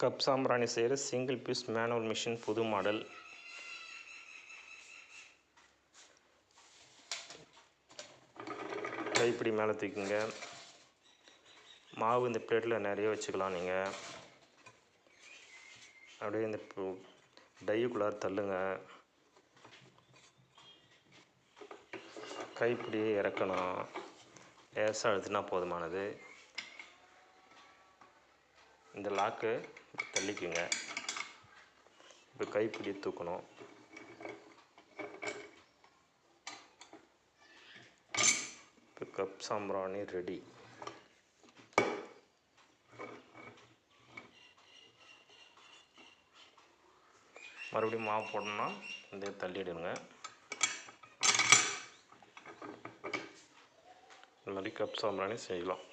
Cup சாம்பிராணி செய்கிற single piece manual machine புது மாடல். கைப்பிடி மேலே தூக்கிங்க. மாவு இந்த பிளேட்டில் நிறைய வச்சுக்கலாம். நீங்கள் அப்படியே இந்த டையுக்குள்ளார தள்ளுங்க. கைப்பிடியை இறக்கணும். லேசாக அழுத்தினா போதுமானது. இந்த லாக்கு தள்ளிக்குங்க. இப்போ கைப்பிடியை தூக்கணும். இப்போ கப் சாம்பிராணி ரெடி. மறுபடியும் மாவு போடணும்னா இந்த தள்ளிடுங்க. இந்த மாதிரி கப் சாம்பிராணி செய்யலாம்.